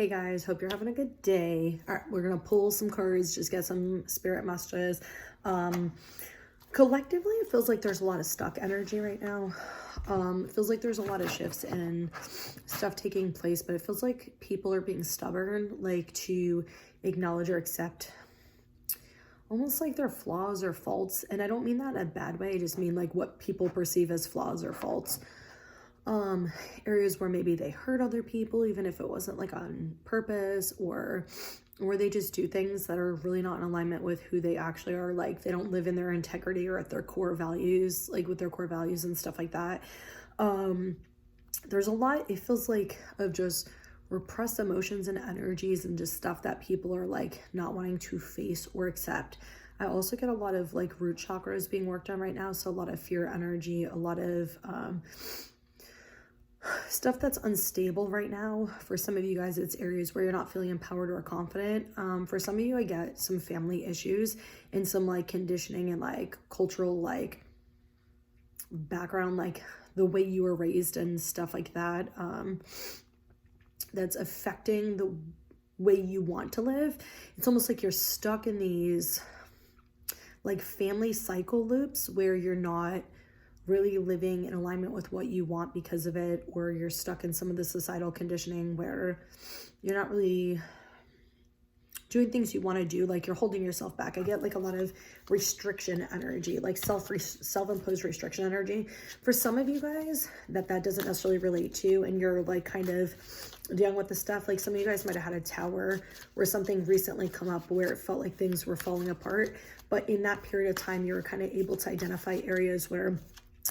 Hey guys, hope you're having a good day. All right, we're gonna pull some cards, just get some spirit messages. Collectively, it feels like there's a lot of stuck energy right now. It feels like there's a lot of shifts and stuff taking place, but it feels like people are being stubborn, like to acknowledge or accept almost like their flaws or faults. And I don't mean that in a bad way, I just mean like what people perceive as flaws or faults. Areas where maybe they hurt other people, even if it wasn't like on purpose, or they just do things that are really not in alignment with who they actually are. Like they don't live in their integrity or at their core values, like with their core values and stuff like that. There's a lot, it feels like, of just repressed emotions and energies and just stuff that people are like not wanting to face or accept. I also get a lot of like root chakras being worked on right now. So a lot of fear energy, a lot of, stuff that's unstable right now. For some of you guys, it's areas where you're not feeling empowered or confident. For some of you, I get some family issues and some like conditioning and like cultural like background, like the way you were raised and stuff like that, that's affecting the way you want to live. It's almost like you're stuck in these like family cycle loops where you're not really living in alignment with what you want because of it, or you're stuck in some of the societal conditioning where you're not really doing things you want to do, like you're holding yourself back. I get like a lot of restriction energy, like self-imposed restriction energy. For some of you guys that doesn't necessarily relate to, and you're like kind of dealing with the stuff, like some of you guys might have had a tower where something recently come up where it felt like things were falling apart, but in that period of time you were kind of able to identify areas where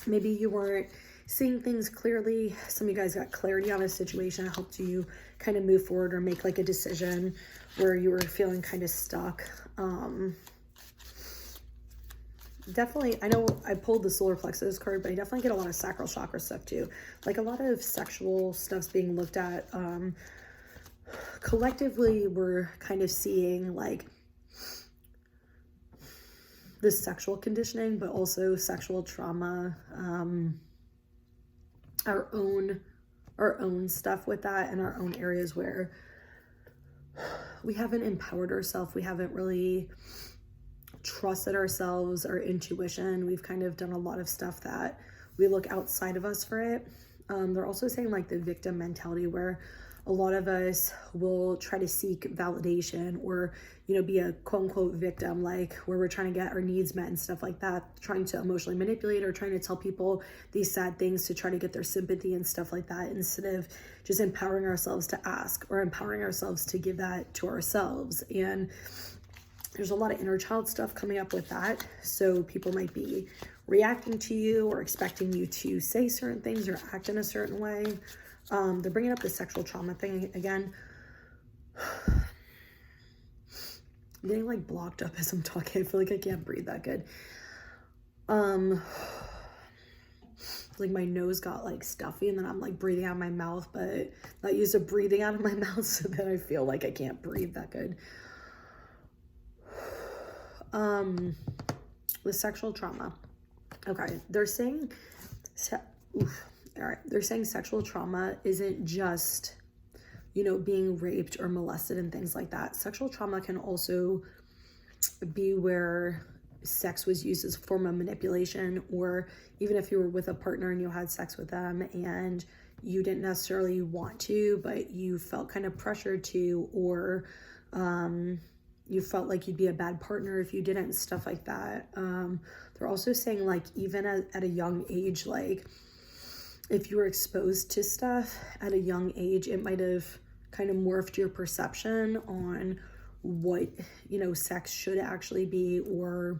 maybe you weren't seeing things clearly. Some of you guys got clarity on a situation that helped you kind of move forward or make like a decision where you were feeling kind of stuck. Definitely, I know I pulled the solar plexus card, but I definitely get a lot of sacral chakra stuff too. Like a lot of sexual stuff's being looked at. Collectively, we're kind of seeing like this sexual conditioning, but also sexual trauma, our own stuff with that, and our own areas where we haven't empowered ourselves. We haven't really trusted ourselves, our intuition. We've kind of done a lot of stuff that we look outside of us for it. They're also saying like the victim mentality, where a lot of us will try to seek validation or, you know, be a quote unquote victim, like where we're trying to get our needs met and stuff like that, trying to emotionally manipulate or trying to tell people these sad things to try to get their sympathy and stuff like that, instead of just empowering ourselves to ask or empowering ourselves to give that to ourselves. And there's a lot of inner child stuff coming up with that. So people might be reacting to you or expecting you to say certain things or act in a certain way. They're bringing up the sexual trauma thing again. I'm getting like blocked up as I'm talking. I feel like I can't breathe that good. Like my nose got like stuffy and then I'm like breathing out of my mouth, but not used to breathing out of my mouth, so then I feel like I can't breathe that good. With sexual trauma. Okay, they're saying all right, they're saying sexual trauma isn't just, you know, being raped or molested and things like that. Sexual trauma can also be where sex was used as a form of manipulation, or even if you were with a partner and you had sex with them and you didn't necessarily want to, but you felt kind of pressured to, or you felt like you'd be a bad partner if you didn't, stuff like that. They're also saying like even at a young age, like if you were exposed to stuff at a young age, it might have kind of morphed your perception on what, you know, sex should actually be, or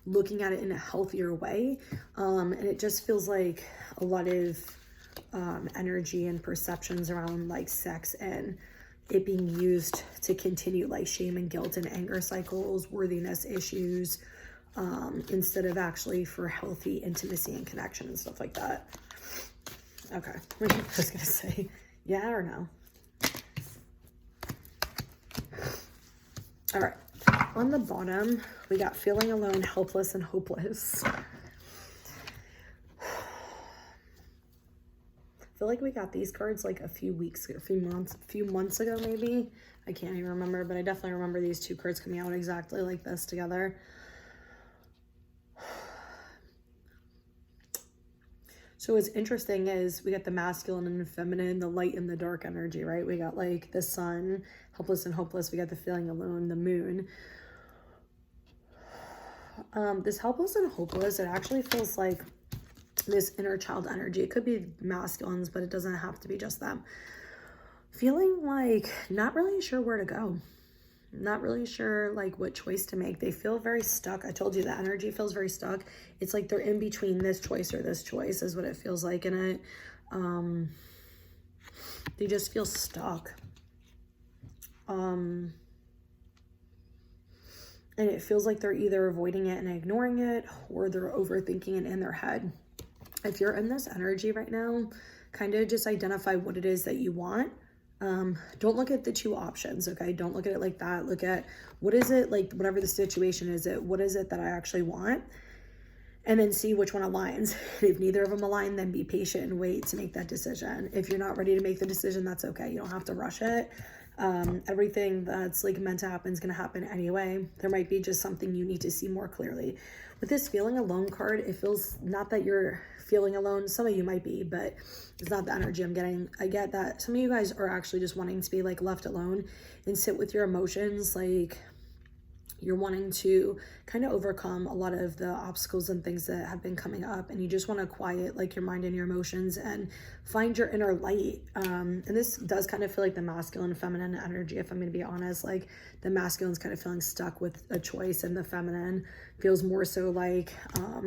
looking at it in a healthier way. And it just feels like a lot of energy and perceptions around like sex and it being used to continue like shame and guilt and anger cycles, worthiness issues, instead of actually for healthy intimacy and connection and stuff like that. Okay, I was gonna say yeah or no. All right, on the bottom we got feeling alone, helpless, and hopeless. feel like we got these cards like a few months ago maybe. I can't even remember, but I definitely remember these two cards coming out exactly like this together. So what's interesting is we got the masculine and the feminine, the light and the dark energy, right? We got like the sun, helpless and hopeless. We got the feeling alone, the moon. This helpless and hopeless, it actually feels like this inner child energy. It could be masculines, but it doesn't have to be just them. Feeling like not really sure where to go. Not really sure like what choice to make. They feel very stuck. I told you the energy feels very stuck. It's like they're in between this choice or this choice is what it feels like in it. They just feel stuck. And it feels like they're either avoiding it and ignoring it, or they're overthinking it in their head. If you're in this energy right now, kind of just identify what it is that you want. Don't look at the two options, okay? Don't look at it like that. Look at what is it, like whatever the situation is, what is it that I actually want? And then see which one aligns. If neither of them align, then be patient and wait to make that decision. If you're not ready to make the decision, that's okay. You don't have to rush it. Everything that's like meant to happen is going to happen anyway. There might be just something you need to see more clearly. With this feeling alone card, it feels not that you're feeling alone. Some of you might be, but it's not the energy I'm getting. I get that some of you guys are actually just wanting to be like left alone and sit with your emotions. Like you're wanting to kind of overcome a lot of the obstacles and things that have been coming up, and you just want to quiet like your mind and your emotions and find your inner light. And this does kind of feel like the masculine feminine energy, if I'm going to be honest. Like the masculine's kind of feeling stuck with a choice, and the feminine feels more so like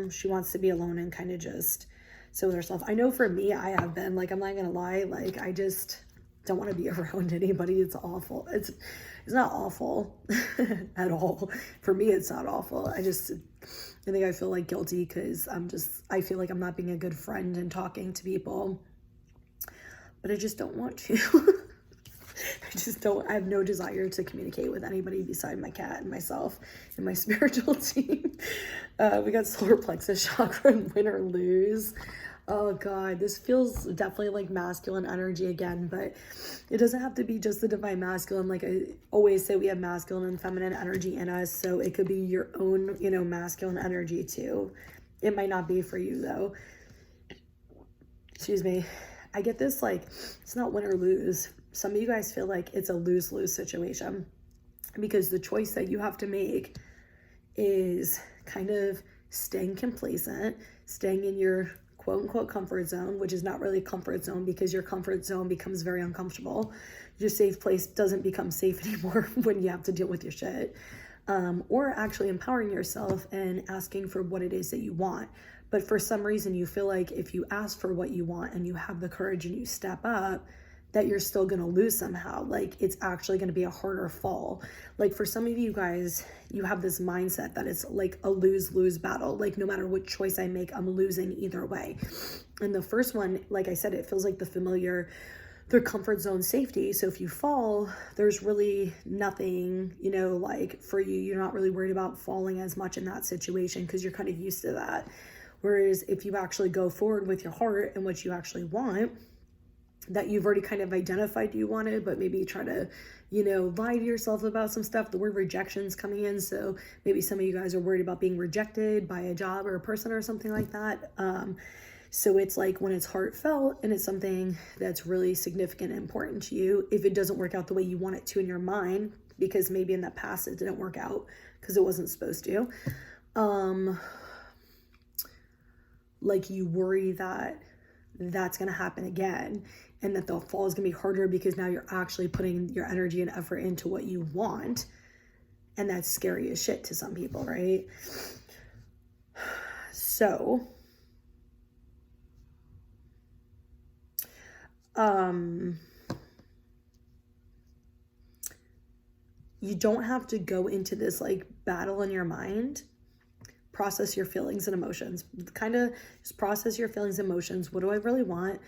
she wants to be alone and kind of just sit with herself. I know for me, I have been like, I'm not gonna lie, like I just don't want to be around anybody. It's awful. It's not awful at all. For me, it's not awful. I think I feel like guilty because I feel like I'm not being a good friend and talking to people, but I just don't want to. I have no desire to communicate with anybody beside my cat and myself and my spiritual team. We got solar plexus chakra and win or lose. Oh God, this feels definitely like masculine energy again, but it doesn't have to be just the divine masculine. Like I always say, we have masculine and feminine energy in us. So it could be your own, masculine energy too. It might not be for you though. Excuse me. I get this, like, it's not win or lose. Some of you guys feel like it's a lose-lose situation because the choice that you have to make is kind of staying complacent, staying in your quote-unquote comfort zone, which is not really comfort zone because your comfort zone becomes very uncomfortable. Your safe place doesn't become safe anymore when you have to deal with your shit. Or actually empowering yourself and asking for what it is that you want. But for some reason, you feel like if you ask for what you want and you have the courage and you step up, that you're still going to lose somehow. Like it's actually going to be a harder fall. Like for some of you guys, you have this mindset that it's like a lose-lose battle. Like no matter what choice I make, I'm losing either way. And the first one, like I said, it feels like the familiar, their comfort zone safety. So if you fall, there's really nothing, like for you, you're not really worried about falling as much in that situation because you're kind of used to that. Whereas if you actually go forward with your heart and what you actually want, that you've already kind of identified you wanted, but maybe you try to, lie to yourself about some stuff. The word rejection's coming in. So maybe some of you guys are worried about being rejected by a job or a person or something like that. So it's like when it's heartfelt and it's something that's really significant and important to you, if it doesn't work out the way you want it to in your mind, because maybe in the past it didn't work out because it wasn't supposed to, like you worry that that's going to happen again and that the fall is going to be harder because now you're actually putting your energy and effort into what you want. And that's scary as shit to some people, right? So, you don't have to go into this like battle in your mind. Process your feelings and emotions. Kind of just process your feelings and emotions. What do I really want?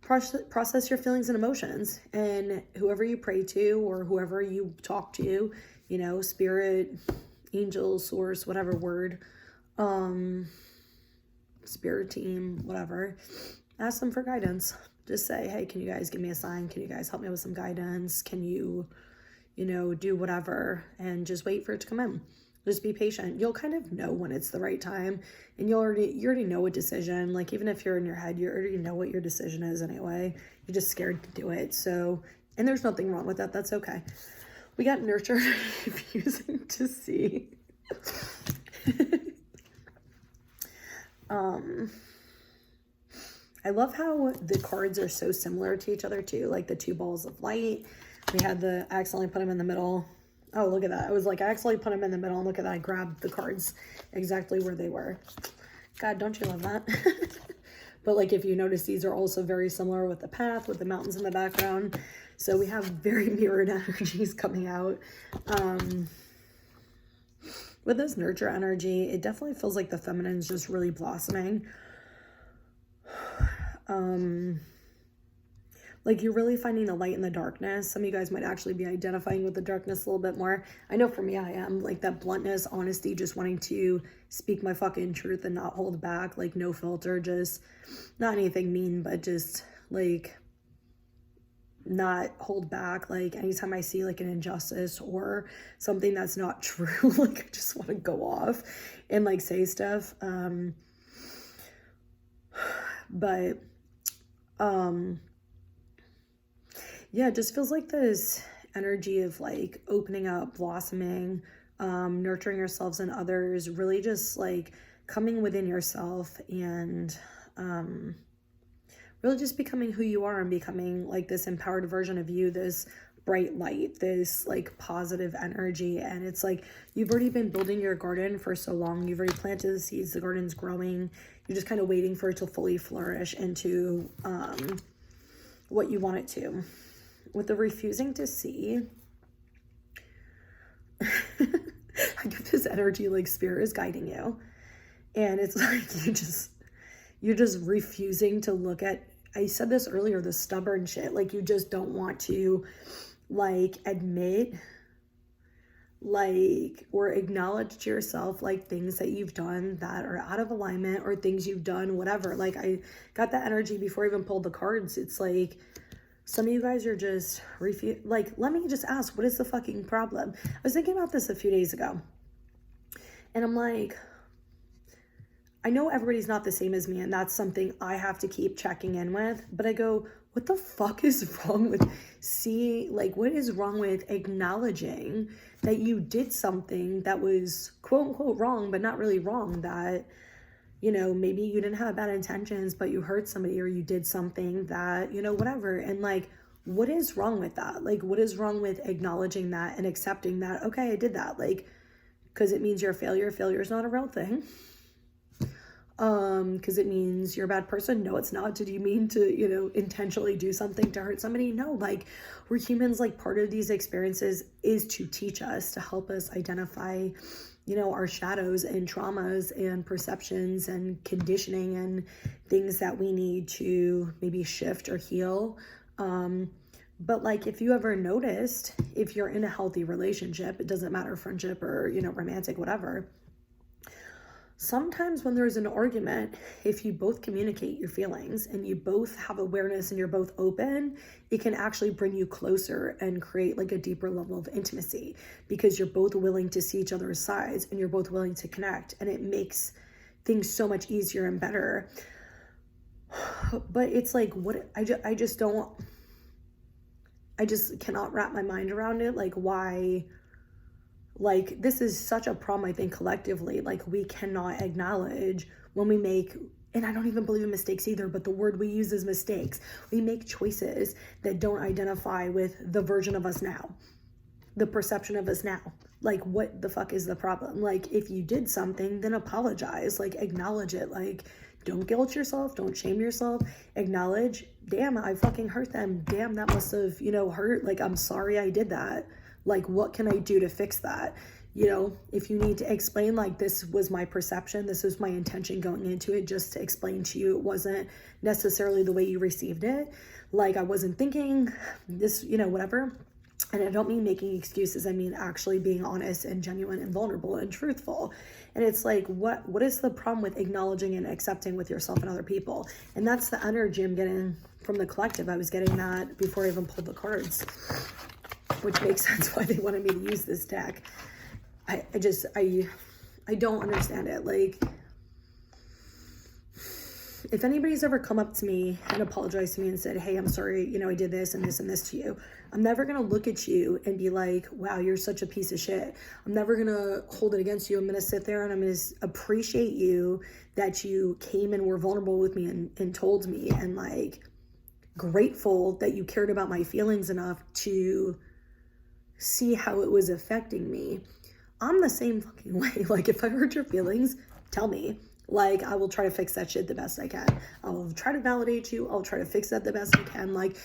Process your feelings and emotions. And whoever you pray to or whoever you talk to, spirit, angel, source, whatever word, spirit team, whatever, ask them for guidance. Just say, hey, can you guys give me a sign? Can you guys help me with some guidance? Can you, do whatever, and just wait for it to come in. Just be patient. You'll kind of know when it's the right time, and you already know a decision. Like, even if you're in your head, you already know what your decision is anyway. You're just scared to do it. So, and there's nothing wrong with that. That's okay. We got nurture refusing to see. I love how the cards are so similar to each other too. Like the two balls of light. We had I accidentally put them in the middle. Oh, look at that. I was like, I accidentally put them in the middle, and look at that. I grabbed the cards exactly where they were. God, don't you love that? But like, if you notice, these are also very similar with the path, with the mountains in the background. So we have very mirrored energies coming out. With this nurture energy, it definitely feels like the feminine is just really blossoming. Like, you're really finding the light in the darkness. Some of you guys might actually be identifying with the darkness a little bit more. I know for me, I am. Like, that bluntness, honesty, just wanting to speak my fucking truth and not hold back. Like, no filter, just not anything mean, but just, like, not hold back. Like, anytime I see, like, an injustice or something that's not true, like, I just want to go off and, like, say stuff. Yeah, it just feels like this energy of like opening up, blossoming, nurturing yourselves and others, really just like coming within yourself and really just becoming who you are and becoming like this empowered version of you, this bright light, this like positive energy. And it's like, you've already been building your garden for so long. You've already planted the seeds, the garden's growing. You're just kind of waiting for it to fully flourish into what you want it to. With the refusing to see, I get this energy like spirit is guiding you. And it's like you're just refusing to look at, I said this earlier, the stubborn shit. Like, you just don't want to like admit like or acknowledge to yourself like things that you've done that are out of alignment, or things you've done, whatever. Like, I got that energy before I even pulled the cards. It's like, some of you guys are just like, let me just ask, what is the fucking problem? I was thinking about this a few days ago, and I'm like, I know everybody's not the same as me, and that's something I have to keep checking in with, but I go, what the fuck is wrong with what is wrong with acknowledging that you did something that was quote unquote wrong, but not really wrong, that maybe you didn't have bad intentions, but you hurt somebody, or you did something that, whatever. And like, what is wrong with that? Like, what is wrong with acknowledging that and accepting that, okay, I did that? Like, because it means you're a failure. Failure is not a real thing. Because it means you're a bad person. No, it's not. Did you mean to, intentionally do something to hurt somebody? No, like, we're humans. Like, part of these experiences is to teach us, to help us identify our shadows and traumas and perceptions and conditioning and things that we need to maybe shift or heal. But like, if you ever noticed, if you're in a healthy relationship, it doesn't matter, friendship or, romantic, whatever. Sometimes when there's an argument, if you both communicate your feelings and you both have awareness and you're both open, it can actually bring you closer and create like a deeper level of intimacy, because you're both willing to see each other's sides and you're both willing to connect, and it makes things so much easier and better. But it's like, what I just cannot wrap my mind around it. Like, why? Like, this is such a problem, I think, collectively. Like, we cannot acknowledge when we make, and I don't even believe in mistakes either, but the word we use is mistakes. We make choices that don't identify with the version of us now, the perception of us now. Like, what the fuck is the problem? Like, if you did something, then apologize. Like, acknowledge it. Like, don't guilt yourself. Don't shame yourself. Acknowledge, damn, I fucking hurt them. Damn, that must have, hurt. Like, I'm sorry I did that. Like, what can I do to fix that? If you need to explain, like, this was my perception, this was my intention going into it, just to explain to you it wasn't necessarily the way you received it. Like, I wasn't thinking this, whatever. And I don't mean making excuses. I mean actually being honest and genuine and vulnerable and truthful. And it's like, what is the problem with acknowledging and accepting with yourself and other people? And that's the energy I'm getting from the collective, I was getting that before I even pulled the cards, which makes sense why they wanted me to use this deck. I don't understand it. Like, if anybody's ever come up to me and apologized to me and said, hey, I'm sorry, you know, I did this and this and this to you, I'm never going to look at you and be like, wow, you're such a piece of shit. I'm never going to hold it against you. I'm going to sit there and I'm going to appreciate you that you came and were vulnerable with me and told me, and like grateful that you cared about my feelings enough to see how it was affecting me. I'm the same fucking way. Like, if I hurt your feelings, tell me. Like, I will try to fix that shit the best I can. I will try to validate you. I'll try to fix that the best I can. Like,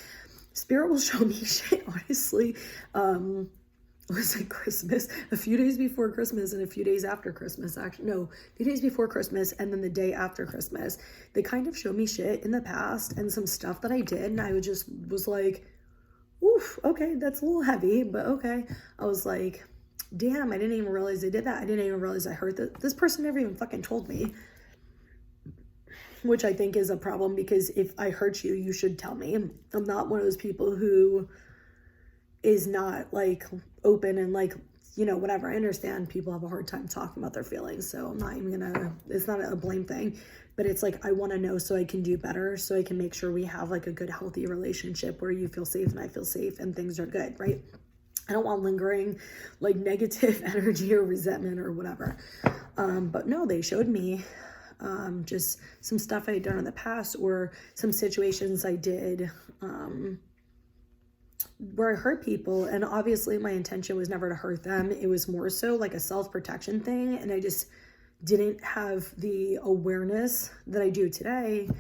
Spirit will show me shit, honestly. Was it Christmas? A few days before Christmas and a few days after Christmas. Actually, no, a few days before Christmas and then the day after Christmas. They kind of showed me shit in the past and some stuff that I did. And I was like, oof, okay, that's a little heavy, but okay. I was like, damn, I didn't even realize I did that. I didn't even realize I hurt that. This person never even fucking told me. Which I think is a problem, because if I hurt you, you should tell me. I'm not one of those people who is not like open and like, you know, whatever. I understand people have a hard time talking about their feelings, so I'm not even gonna, it's not a blame thing, but it's like, I want to know so I can do better, so I can make sure we have like a good, healthy relationship where you feel safe and I feel safe and things are good, right? I don't want lingering like negative energy or resentment or whatever. But no, they showed me just some stuff I had done in the past, or some situations I did where I hurt people. And obviously my intention was never to hurt them. It was more so like a self-protection thing. And I just didn't have the awareness that I do today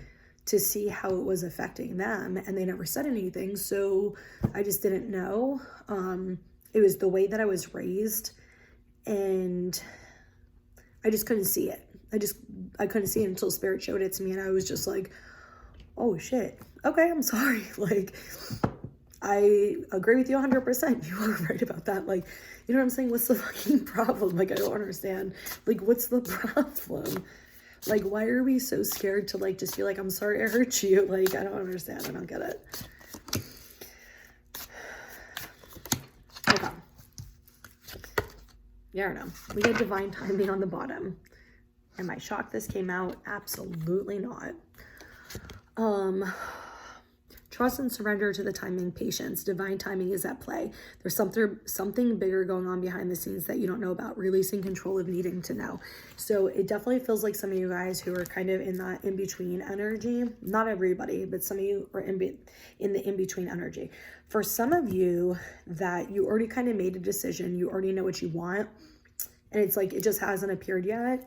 to see how it was affecting them. And they never said anything. So I just didn't know. It was the way that I was raised, and I just couldn't see it. I couldn't see it until Spirit showed it to me, and I was just like, oh shit, okay, I'm sorry. Like, I agree with you 100%. You are right about that. Like, you know what I'm saying? What's the fucking problem? Like, I don't understand. Like, what's the problem? Like, why are we so scared to like just be like, I'm sorry I hurt you? Like, I don't understand. I don't get it. Okay. Yeah, I don't know. We get divine timing on the bottom. Am I shocked this came out? Absolutely not. Trust and surrender to the timing, patience. Divine timing is at play. There's something bigger going on behind the scenes that you don't know about. Releasing control of needing to know. So it definitely feels like some of you guys who are kind of in that in-between energy. Not everybody, but some of you are in the in-between energy. For some of you that you already kind of made a decision. You already know what you want. And it's like, it just hasn't appeared yet.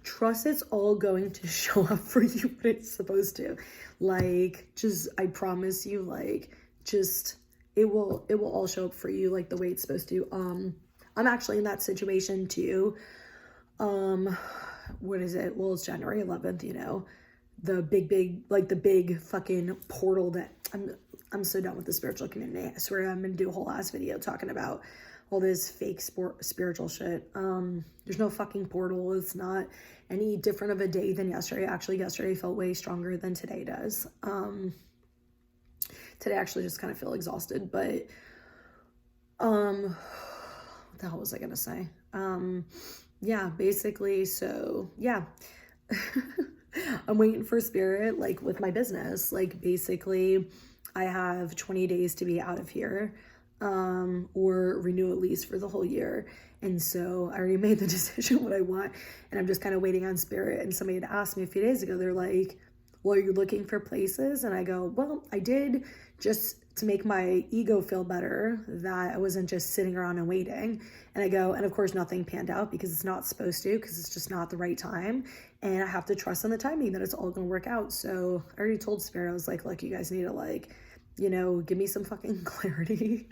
Trust it's all going to show up for you when it's supposed to. Like, just, I promise you, like, just, it will all show up for you like the way it's supposed to. I'm actually in that situation too. What is it? Well, it's January 11th, you know, the big fucking portal that I'm so done with the spiritual community. I swear I'm gonna do a whole ass video talking about all this fake spiritual shit. There's no fucking portal. It's not any different of a day than yesterday. Actually, yesterday felt way stronger than today does. Today I actually just kind of feel exhausted, but what the hell was I gonna say? Yeah, basically, so yeah. I'm waiting for Spirit, like with my business. Like, basically, I have 20 days to be out of here. Or renew at least for the whole year. And so I already made the decision what I want, and I'm just kind of waiting on Spirit. And somebody had asked me a few days ago, they're like, well, are you looking for places? And I go, well, I did, just to make my ego feel better that I wasn't just sitting around and waiting. And I go, and of course nothing panned out because it's not supposed to, because it's just not the right time. And I have to trust in the timing that it's all going to work out. So I already told Spirit, I was like, look, you guys need to, like, you know, give me some fucking clarity.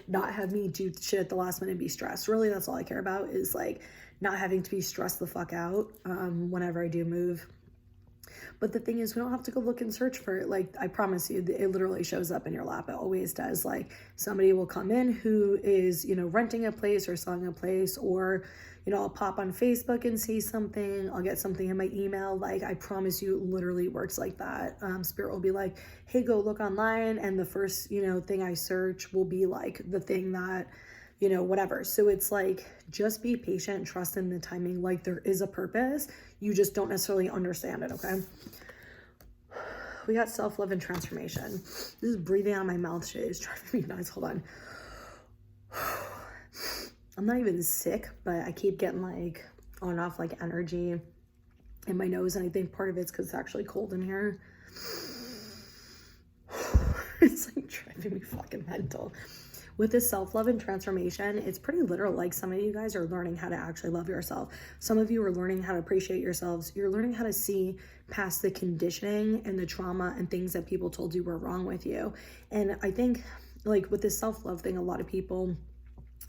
Not have me do shit at the last minute and be stressed. Really, that's all I care about, is like not having to be stressed the fuck out whenever I do move. But the thing is, we don't have to go look and search for it. Like, I promise you, it literally shows up in your lap. It always does. Like, somebody will come in who is, you know, renting a place or selling a place, or, you know, I'll pop on Facebook and see something. I'll get something in my email. Like, I promise you, it literally works like that. Spirit will be like, hey, go look online. And the first, you know, thing I search will be like the thing that, you know, whatever. So it's like, just be patient, trust in the timing. Like, there is a purpose. You just don't necessarily understand it, okay? We got self-love and transformation. This is breathing out of my mouth shit is driving me nuts. Hold on. I'm not even sick, but I keep getting like on and off like energy in my nose. And I think part of it's because it's actually cold in here. It's like driving me fucking mental. With this self-love and transformation, it's pretty literal. Like, some of you guys are learning how to actually love yourself. Some of you are learning how to appreciate yourselves. You're learning how to see past the conditioning and the trauma and things that people told you were wrong with you. And I think, like, with this self-love thing, a lot of people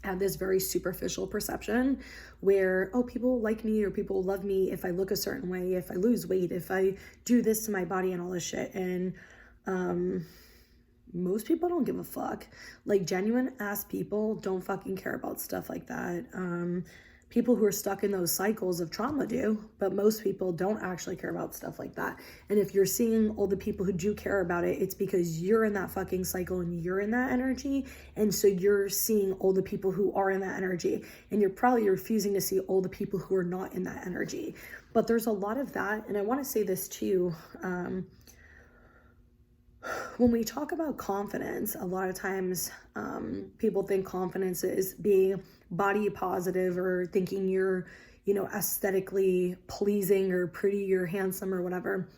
have this very superficial perception where, oh, people like me or people love me if I look a certain way, if I lose weight, if I do this to my body and all this shit. And most people don't give a fuck. Like, genuine ass people don't fucking care about stuff like that. People who are stuck in those cycles of trauma do, but most people don't actually care about stuff like that. And if you're seeing all the people who do care about it, it's because you're in that fucking cycle and you're in that energy. And so you're seeing all the people who are in that energy, and you're probably refusing to see all the people who are not in that energy. But there's a lot of that. And I want to say this too. When we talk about confidence, a lot of times people think confidence is being body positive or thinking you're, you know, aesthetically pleasing or pretty or handsome or whatever.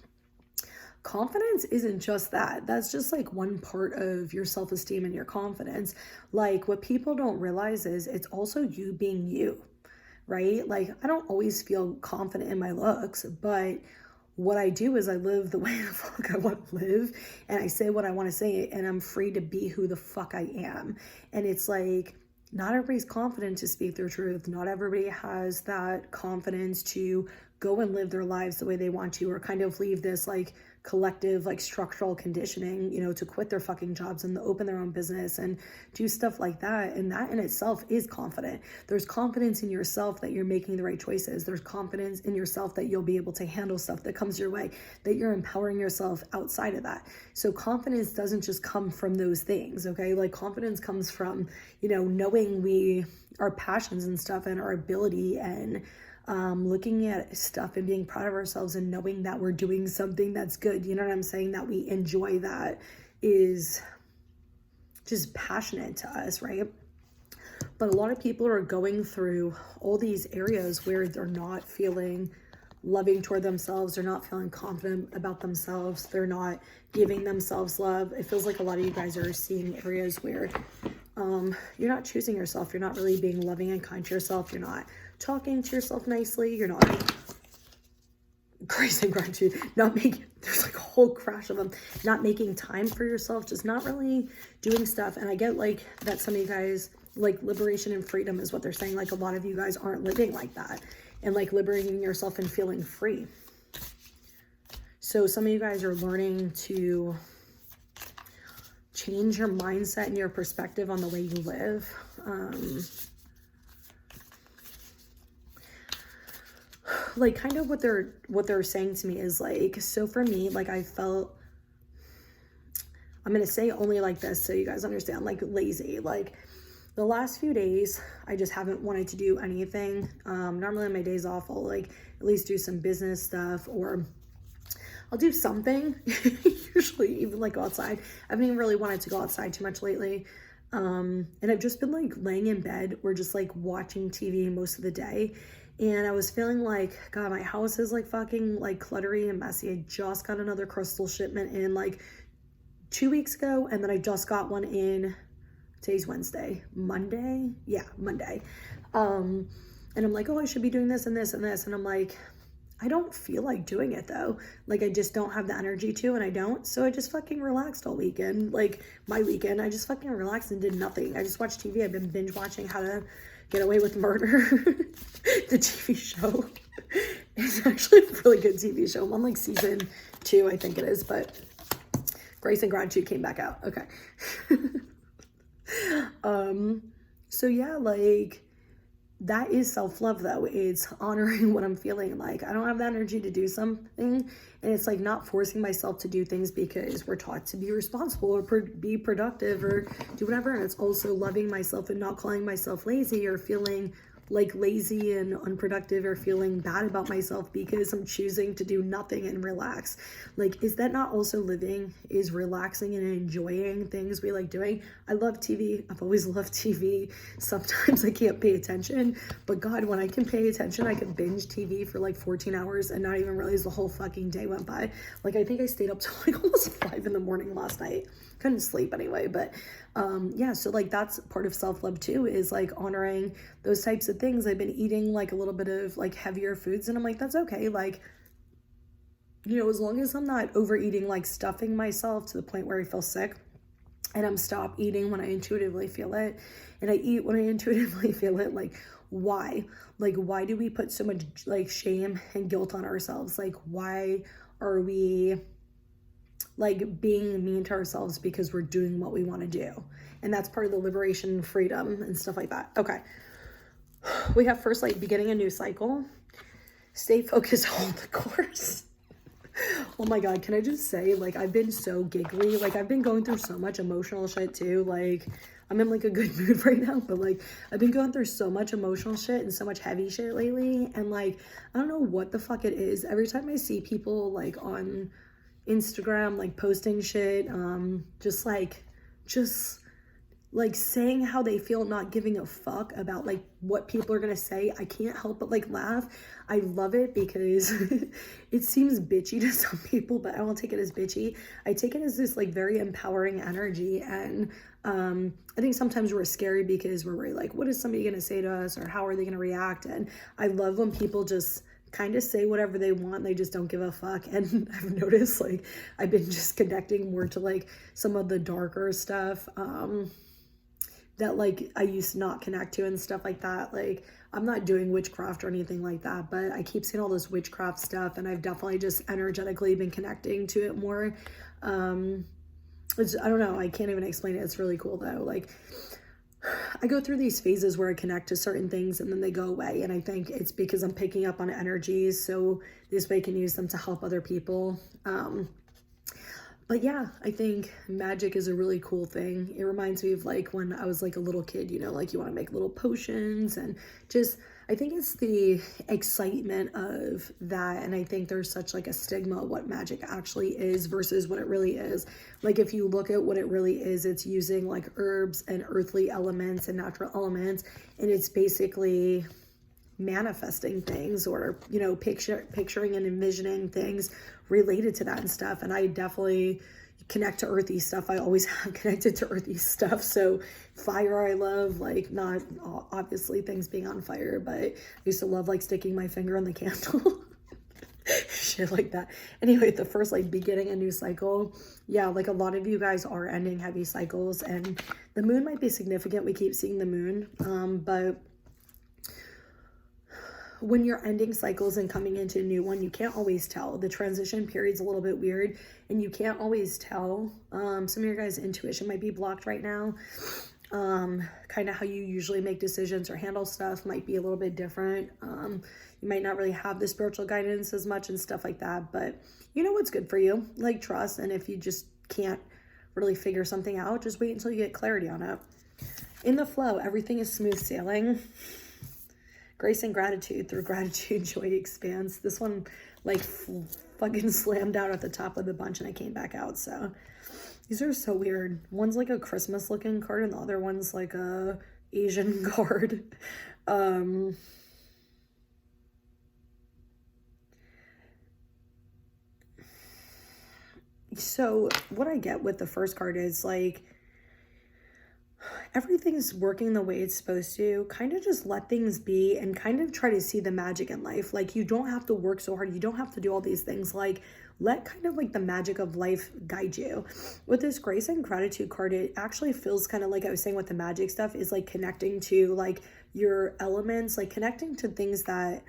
Confidence isn't just that. That's just like one part of your self-esteem and your confidence. Like, what people don't realize is it's also you being you, right? Like, I don't always feel confident in my looks, but what I do is I live the way the fuck I want to live, and I say what I want to say, and I'm free to be who the fuck I am. And it's like, not everybody's confident to speak their truth. Not everybody has that confidence to go and live their lives the way they want to, or kind of leave this like collective like structural conditioning, you know, to quit their fucking jobs and open their own business and do stuff like that. And that in itself is confident. There's confidence in yourself that you're making the right choices. There's confidence in yourself that you'll be able to handle stuff that comes your way, that you're empowering yourself outside of that. So confidence doesn't just come from those things, okay? Like, confidence comes from, you know, knowing our passions and stuff and our ability, and looking at stuff and being proud of ourselves and knowing that we're doing something that's good. You know what I'm saying? That we enjoy, that is just passionate to us, right? But a lot of people are going through all these areas where they're not feeling loving toward themselves. They're not feeling confident about themselves. They're not giving themselves love. It feels like a lot of you guys are seeing areas where you're not choosing yourself. You're not really being loving and kind to yourself. You're not talking to yourself nicely. You're not crazy gratitude. Not making, there's like a whole crash of them. Not making time for yourself. Just not really doing stuff. And I get like that some of you guys, like, liberation and freedom is what they're saying. Like, a lot of you guys aren't living like that and like liberating yourself and feeling free. So some of you guys are learning to change your mindset and your perspective on the way you live. Like, kind of what they're saying to me is like, so for me, like, I felt, I'm going to say only like this so you guys understand, like, lazy. Like, the last few days, I just haven't wanted to do anything. Normally on my days off, I'll like at least do some business stuff, or I'll do something. Usually even like go outside. I haven't even really wanted to go outside too much lately. And I've just been like laying in bed or just like watching TV most of the day. And I was feeling like, God, my house is like fucking like cluttery and messy. I just got another crystal shipment in like 2 weeks ago. And then I just got one in, today's Wednesday, Monday. Yeah, Monday. And I'm like, oh, I should be doing this and this and this. And I'm like, I don't feel like doing it though. Like, I just don't have the energy to, and I don't. So I just fucking relaxed all weekend. Like, my weekend, I just fucking relaxed and did nothing. I just watched TV. I've been binge watching How to Get Away with Murder, the TV show. It's actually a really good TV show. I'm on like season 2, I think it is, but Grace and Gratitude came back out. Okay. So yeah, like that is self-love though. It's honoring what I'm feeling like. I don't have the energy to do something, and it's like not forcing myself to do things because we're taught to be responsible or be productive or do whatever. And it's also loving myself and not calling myself lazy or feeling like lazy and unproductive or feeling bad about myself because I'm choosing to do nothing and relax. Like, is that not also living? Is relaxing and enjoying things we like doing? I love TV. I've always loved TV. Sometimes I can't pay attention, but God, when I can pay attention, I can binge TV for like 14 hours and not even realize the whole fucking day went by. Like, I think I stayed up till like almost 5 in the morning last night. Couldn't sleep anyway, but yeah, so like that's part of self-love too, is like honoring those types of things. I've been eating like a little bit of like heavier foods, and I'm like, that's okay. Like, you know, as long as I'm not overeating, like stuffing myself to the point where I feel sick, and I'm stop eating when I intuitively feel it, and I eat when I intuitively feel it. Like, why? Like, why do we put so much like shame and guilt on ourselves? Like, why are we like being mean to ourselves because we're doing what we want to do? And that's part of the liberation and freedom and stuff like that. Okay. We have first, like, beginning a new cycle. Stay focused on the course. Oh my God. Can I just say, like, I've been so giggly. Like, I've been going through so much emotional shit too. Like, I'm in like a good mood right now, but like, I've been going through so much emotional shit and so much heavy shit lately. And like, I don't know what the fuck it is. Every time I see people like on Instagram, like posting shit, just like saying how they feel, not giving a fuck about like what people are gonna say, I can't help but like laugh. I love it because it seems bitchy to some people, but I don't take it as bitchy. I take it as this like very empowering energy. And I think sometimes we're scary because we're worried, like, what is somebody gonna say to us, or how are they gonna react? And I love when people just kind of say whatever they want. They just don't give a fuck. And I've noticed, like, I've been just connecting more to like some of the darker stuff that like I used to not connect to and stuff like that. Like, I'm not doing witchcraft or anything like that, but I keep seeing all this witchcraft stuff, and I've definitely just energetically been connecting to it more. I don't know, I can't even explain it. It's really cool though. Like, I go through these phases where I connect to certain things and then they go away. And I think it's because I'm picking up on energies, so this way I can use them to help other people. But yeah, I think magic is a really cool thing. It reminds me of like when I was like a little kid, you know, like you want to make little potions and just, I think it's the excitement of that. And I think there's such like a stigma of what magic actually is versus what it really is. Like, if you look at what it really is, it's using like herbs and earthly elements and natural elements. And it's basically manifesting things, or, you know, picturing and envisioning things related to that and stuff. And I definitely connect to earthy stuff. I always have connected to earthy stuff. So fire I love, like, not obviously things being on fire, but I used to love like sticking my finger on the candle. Shit like that. Anyway, the first, like, beginning a new cycle. Yeah, like a lot of you guys are ending heavy cycles, and the moon might be significant. We keep seeing the moon, but when you're ending cycles and coming into a new one, you can't always tell. The transition period's a little bit weird, and you can't always tell. Some of your guys' intuition might be blocked right now. Kind of how you usually make decisions or handle stuff might be a little bit different. You might not really have the spiritual guidance as much and stuff like that, but you know what's good for you. Like, trust. And if you just can't really figure something out, just wait until you get clarity on it. In the flow, everything is smooth sailing. Grace and gratitude. Through gratitude, joy expands. This one like fucking slammed out at the top of the bunch and I came back out. So these are so weird. One's like a Christmas looking card and the other one's like a Asian card. So what I get with the first card is like, everything's working the way it's supposed to. Kind of just let things be and kind of try to see the magic in life. Like, you don't have to work so hard. You don't have to do all these things. Like, let kind of like the magic of life guide you. With this grace and gratitude card, it actually feels kind of like I was saying with the magic stuff, is like connecting to like your elements, like connecting to things that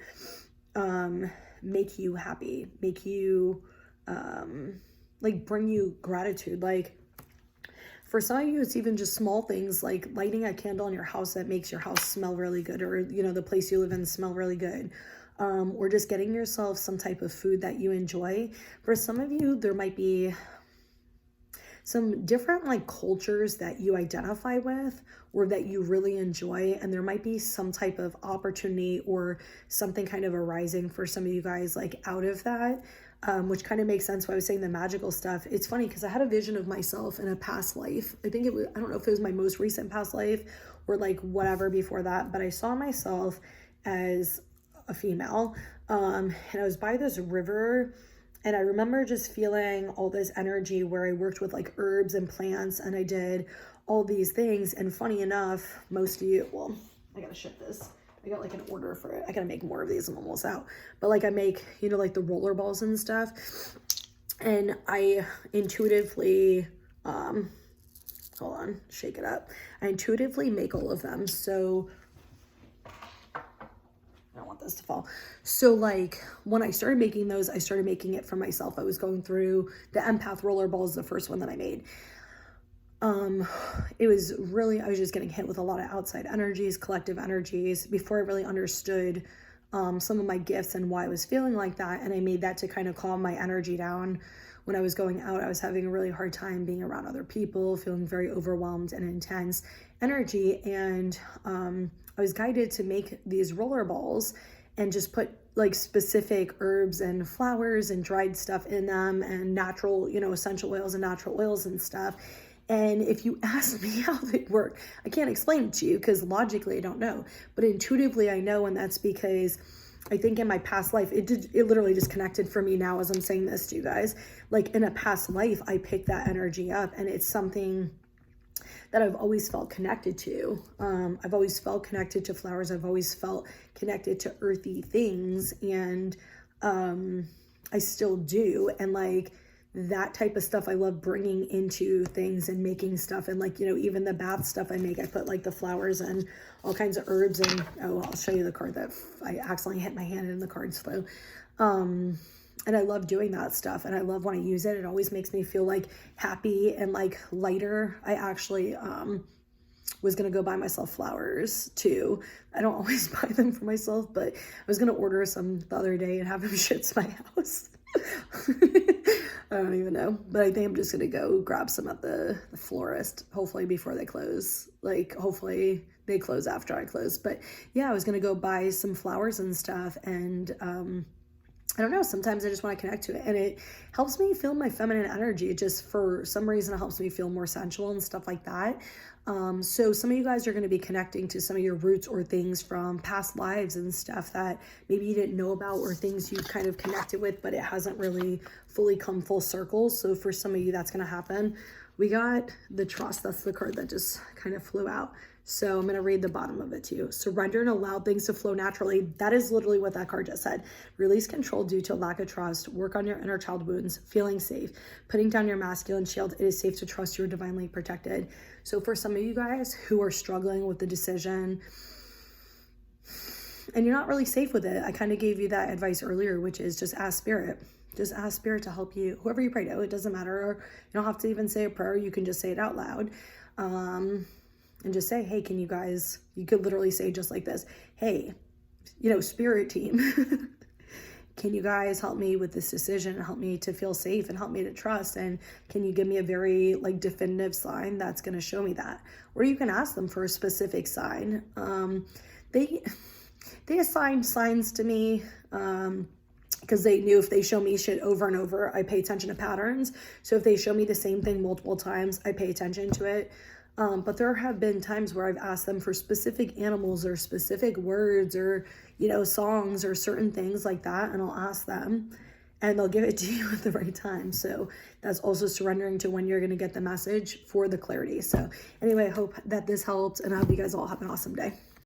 make you happy, make you, like bring you gratitude. Like for some of you, it's even just small things like lighting a candle in your house that makes your house smell really good, or, you know, the place you live in smell really good. Or just getting yourself some type of food that you enjoy. For some of you, there might be some different like cultures that you identify with or that you really enjoy, and there might be some type of opportunity or something kind of arising for some of you guys like out of that, which kind of makes sense why I was saying the magical stuff. It's funny because I had a vision of myself in a past life. I think it was, I don't know if it was my most recent past life or like whatever before that, but I saw myself as a female, and I was by this river, and I remember just feeling all this energy where I worked with like herbs and plants, and I did all these things. And funny enough, most of you, well, I gotta ship this. I got like an order for it. I gotta make more of these. I'm almost out. But like I make, you know, like the roller balls and stuff. And I intuitively, hold on, shake it up. I intuitively make all of them. So I don't want this to fall. So like when I started making those, I started making it for myself. I was going through the empath roller balls, the first one that I made. It was really, I was just getting hit with a lot of outside energies, collective energies before I really understood some of my gifts and why I was feeling like that. And I made that to kind of calm my energy down. When I was going out, I was having a really hard time being around other people, feeling very overwhelmed and intense energy. And I was guided to make these roller balls and just put like specific herbs and flowers and dried stuff in them and natural, you know, essential oils and natural oils and stuff. And if you ask me how they work, I can't explain it to you because logically I don't know, but intuitively I know. And that's because I think in my past life, it literally just connected for me now as I'm saying this to you guys. Like in a past life, I picked that energy up, and it's something that I've always felt connected to. I've always felt connected to flowers. I've always felt connected to earthy things, and I still do. And like that type of stuff I love bringing into things and making stuff. And like, you know, even the bath stuff I make, I put like the flowers and all kinds of herbs. And oh, I'll show you the card that I accidentally hit my hand in the card flow. And I love doing that stuff, and I love when I use it. It always makes me feel like happy and like lighter. I actually was gonna go buy myself flowers too. I don't always buy them for myself, but I was gonna order some the other day and have them shipped to my house. I don't even know, but I think I'm just gonna go grab some at the florist, hopefully before they close. Like hopefully they close after I close. But yeah, I was gonna go buy some flowers and stuff, and I don't know, sometimes I just want to connect to it, and it helps me feel my feminine energy. It just, for some reason, it helps me feel more sensual and stuff like that. So some of you guys are going to be connecting to some of your roots or things from past lives and stuff that maybe you didn't know about, or things you've kind of connected with, but it hasn't really fully come full circle. So for some of you, that's going to happen. We got the trust. That's the card that just kind of flew out. So I'm going to read the bottom of it to you. Surrender and allow things to flow naturally. That is literally what that card just said. Release control due to lack of trust. Work on your inner child wounds. Feeling safe. Putting down your masculine shield. It is safe to trust you're divinely protected. So for some of you guys who are struggling with the decision and you're not really safe with it, I kind of gave you that advice earlier, which is just ask spirit. Just ask spirit to help you. Whoever you pray to, it doesn't matter. Or you don't have to even say a prayer. You can just say it out loud. And just say, hey, can you guys, you could literally say just like this, hey, you know, spirit team, can you guys help me with this decision, help me to feel safe and help me to trust? And can you give me a very like definitive sign that's going to show me that? Or you can ask them for a specific sign. They assigned signs to me, because they knew if they show me shit over and over, I pay attention to patterns. So if they show me the same thing multiple times, I pay attention to it. But there have been times where I've asked them for specific animals or specific words or, you know, songs or certain things like that. And I'll ask them and they'll give it to you at the right time. So that's also surrendering to when you're going to get the message for the clarity. So anyway, I hope that this helped, and I hope you guys all have an awesome day.